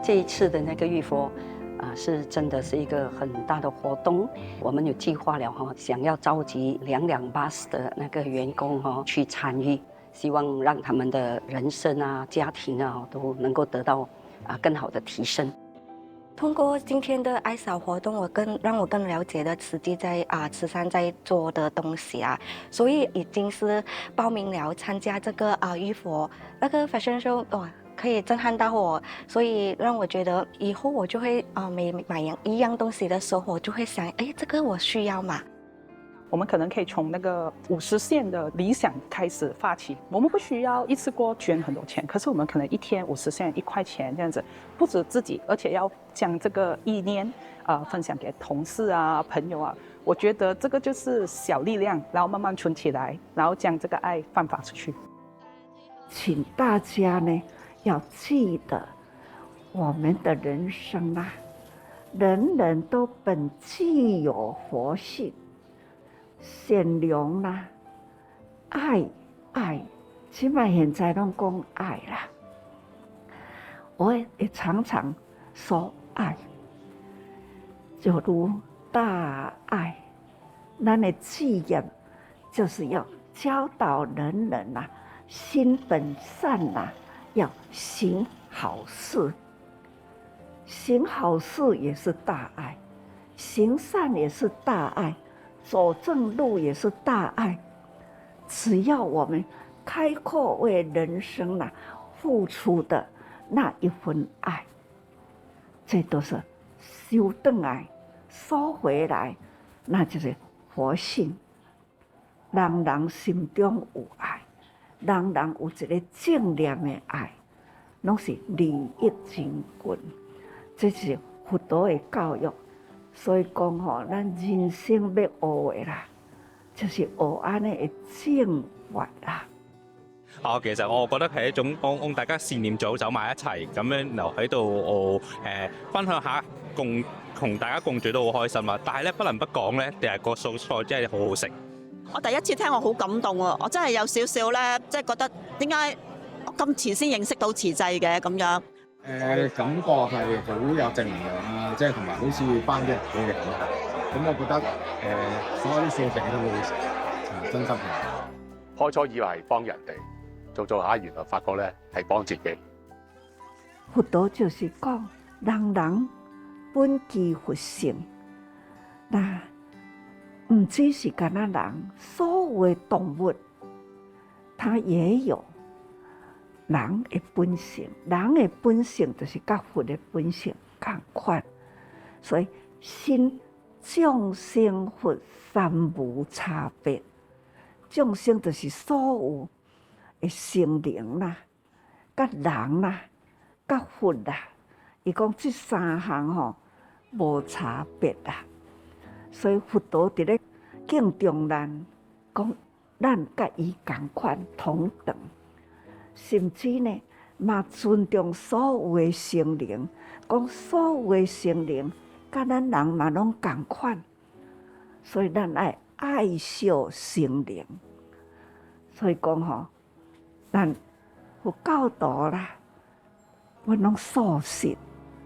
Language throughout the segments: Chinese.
这一次的那个浴佛，是真的是一个很大的活动。我们有计划了哈，想要召集2辆巴士的那个员工哈去参与，希望让他们的人生啊、家庭啊都能够得到更好的提升。通过今天的爱扫活动，让我更了解了慈济在慈善在做的东西啊，所以已经是报名了参加这个浴佛那个 fashion show 哇，可以震撼到我，所以让我觉得以后我就会每买一样东西的时候，我就会想，哎，这个我需要吗？我们可能可以从那个50线的理想开始发起，我们不需要一次过捐很多钱，可是我们可能一天50线1块钱这样子，不止自己，而且要将这个意念分享给同事啊、朋友啊。我觉得这个就是小力量，然后慢慢存起来，然后将这个爱散发出去。请大家呢要记得，我们的人生啊，人人都本具有佛性。善良啦，爱，起码现在拢讲爱啦。我也常常说爱，就如大爱。咱的志业就是要教导人人呐，心本善呐，要行好事。行好事也是大爱，行善也是大爱。走正路也是大爱，只要我们开阔为人生付出的那一份爱，这都是收回来、收回来，那就是佛性。人人心中有爱，人人有一个正念的爱，拢是利益真近。这是佛陀的教育。所以讲吼，咱人生要學的啦，就是學安尼嘅正法啦。其實我覺得係一種幫大家善念組走埋一齊，咁樣留喺度分享下，同大家共聚都好開心啊！但係咧不能不講咧，就係個素菜真係好好食。我第一次聽我好感動喎，我真係有少少咧，即係覺得點解我咁遲先認識到慈濟嘅咁樣。感覺係好有正能量啊，即係同埋好似翻咗屋企嘅感覺。咁我覺得所有啲素食都好好食，真心嘅。開初以為係幫人哋，做下原來發覺咧係幫自己。佛陀就是講，人人本具佛性，唔只是干那人，所有的動物，它也有。人的本性，人的本性就是甲佛的本性同款，所以心众生佛三无差别。众生就是所有的生靈啦，甲人啦，甲佛啦，伊講這三項吼無差別啦。所以佛陀伫咧敬重咱，講咱甲伊同款同等。甚至呢，嘛尊重所有的生靈，講所有的生靈，甲咱人嘛攏同款，所以咱愛惜生靈。所以講吼，咱有教導啦，阮攏素食，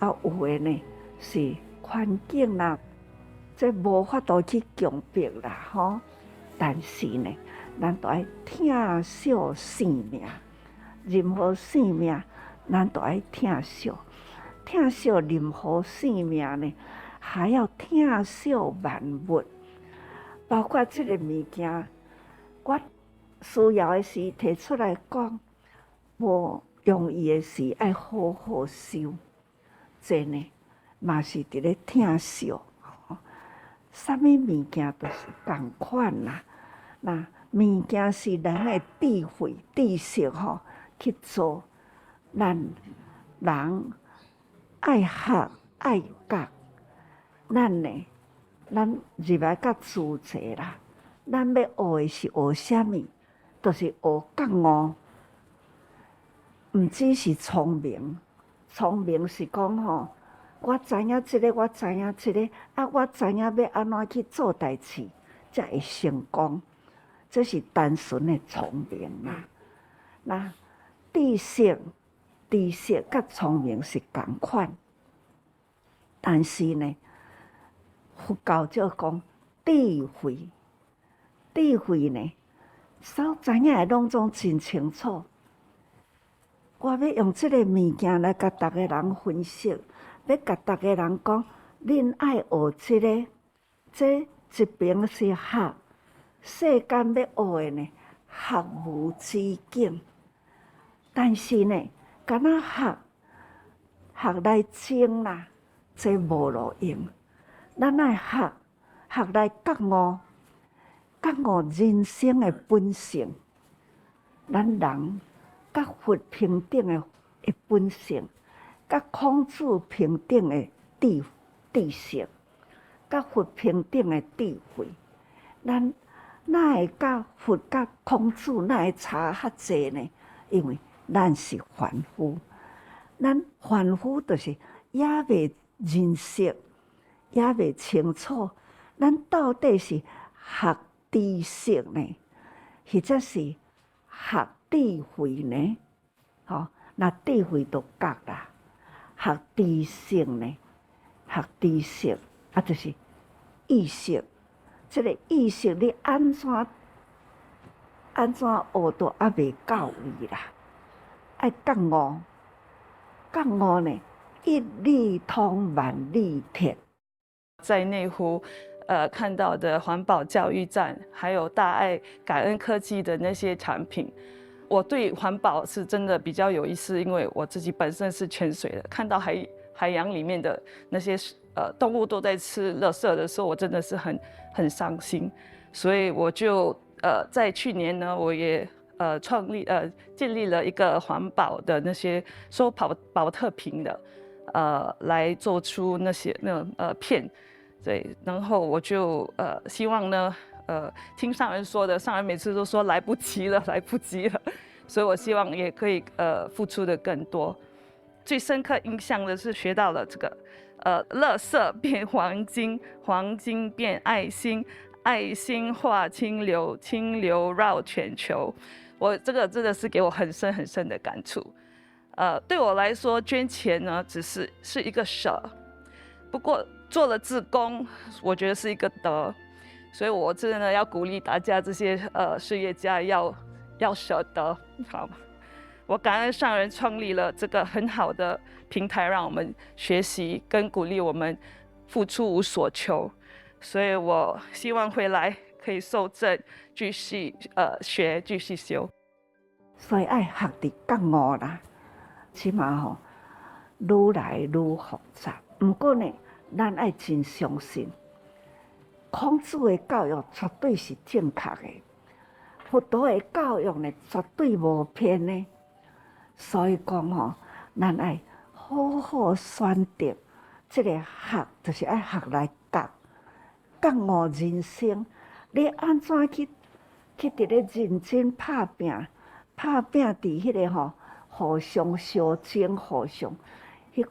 有的呢是環境啦，即無法度去強迫啦，吼。但是呢，咱都愛疼惜生命。任何生命，咱都要疼惜，疼惜任何生命呢，還要疼惜萬物，包括這個物件，我需要的時提出來講，無容易的時要好好收，這呢嘛是伫咧疼惜。啥物物件都是同款啦，那物件是人的智慧、知識吼。去做，咱人愛學愛覺，咱呢，咱入來較自在啦。咱要學的是學啥物，就是學覺悟，唔只是聰明。聰明是講吼，我知影這個，我知影這個，我知影要安怎去做代志，才會成功。這是單純的聰明啦。那知識知识甲聪明是同款，但是呢，佛教就讲智慧，智慧呢，所知影的拢总真清楚。我要用这个物件来甲大家人分析，要甲大家人讲，恁爱学这个，这一边是学世间要学的呢，学无止境。但是呢，敢若学来精啦，这无路用。咱爱学来觉悟人生的本性，咱人甲佛平等的本性，甲孔子平等的知识，甲佛平等的智慧，咱哪会甲佛甲孔子哪会差较济呢？因为咱是凡夫，咱凡夫就是也未认识，也未清楚，咱到底是学知识呢，或者是学智慧呢？吼，那智慧就觉啦，学知识呢，学知识啊，就是意识。这个意识你安怎学都还未到位啦。爱觉悟，觉悟呢，一理通万理铁。在内湖，看到的环保教育站，还有大爱感恩科技的那些产品，我对环保是真的比较有意思，因为我自己本身是潜水的，看到海洋里面的那些动物都在吃垃圾的时候，我真的是很伤心，所以我就在去年呢，我也建立了一个环保的那些收保特瓶的，来做出那片。对，然后我就希望呢，听上人说的，上人每次都说来不及了，来不及了，所以我希望也可以付出的更多。最深刻印象的是学到了这个，垃圾变黄金，黄金变爱心，爱心化清流，清流绕全球。这个真的是给我很深很深的感触。对我来说，捐钱呢只是一个舍，不过做了志工，我觉得是一个德，所以我真的要鼓励大家这些事业家要舍得。好，我感恩上人创立了这个很好的平台，让我们学习跟鼓励我们付出无所求，所以我希望回来可以受证，继续学，继续修。所以爱学伫觉悟啦，起码吼愈来愈复杂。不过呢，咱爱真相信，孔子的教育绝对是正确的，佛陀的教育呢绝对无偏的。所以讲吼，咱爱好好选择这个学，就是爱学来觉悟人生。你安怎去伫咧认真拍拼伫迄个吼，互相相争，互相迄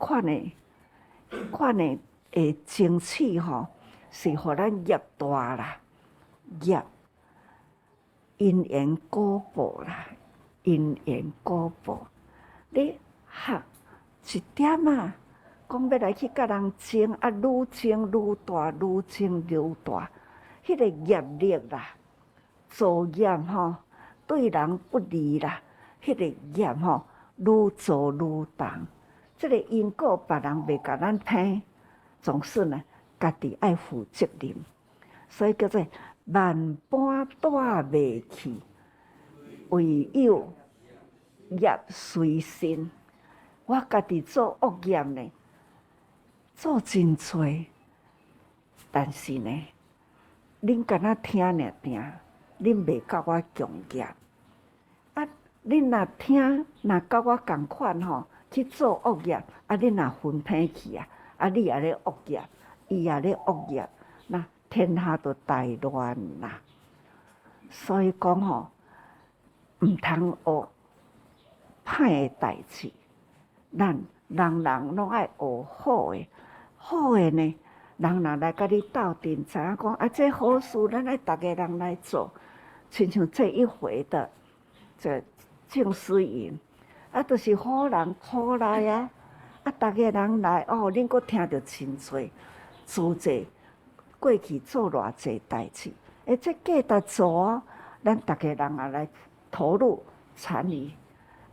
款的争取吼，是互咱业大啦，业因缘果报啦，因缘果报。你学一点啊，讲要来去甲人争，啊，愈争愈大，愈争愈大，迄个业力啦，造业吼，对人不利啦，迄个业吼，愈做愈重。这个因果别人袂甲咱听，总是呢，家己爱负责任，所以叫做万般带袂去，唯有业随身。我家己做恶业呢，做真多，但是呢，恁敢若听尔听，恁袂甲我强业。啊，恁若听，若甲我共款吼。去做恶业，啊！你若分偏去啊！啊！你也咧恶业，伊也咧恶业，那天下都大乱啦。所以讲吼，毋通学歹的代志，咱人拢爱学好的，好的呢，人若来甲你斗阵，知影讲啊，这好事，咱爱逐个人来做，亲像这一回的这净思营。啊，就是好人好来啊，啊，逐个人来哦，恁阁听着真侪，自济过去做偌济代志，这价值做哦，咱逐个人也来投入参与，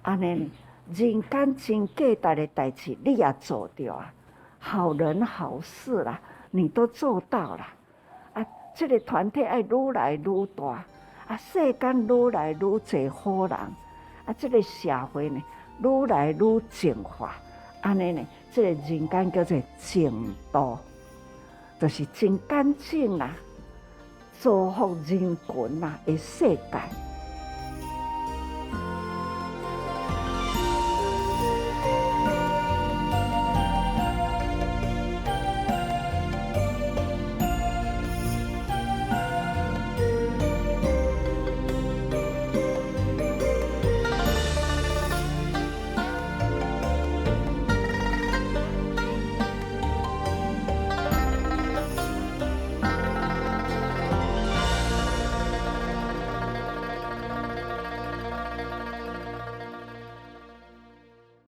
安尼人间真价值的代志，你也做着啊，好人好事啦，你都做到啦，啊，这个团体爱愈来愈大。啊，世间愈来愈侪好人，啊，这个社会呢愈来愈净化，安尼呢，这个人间叫做净土，就是真干净啦，造福人群啦的世界。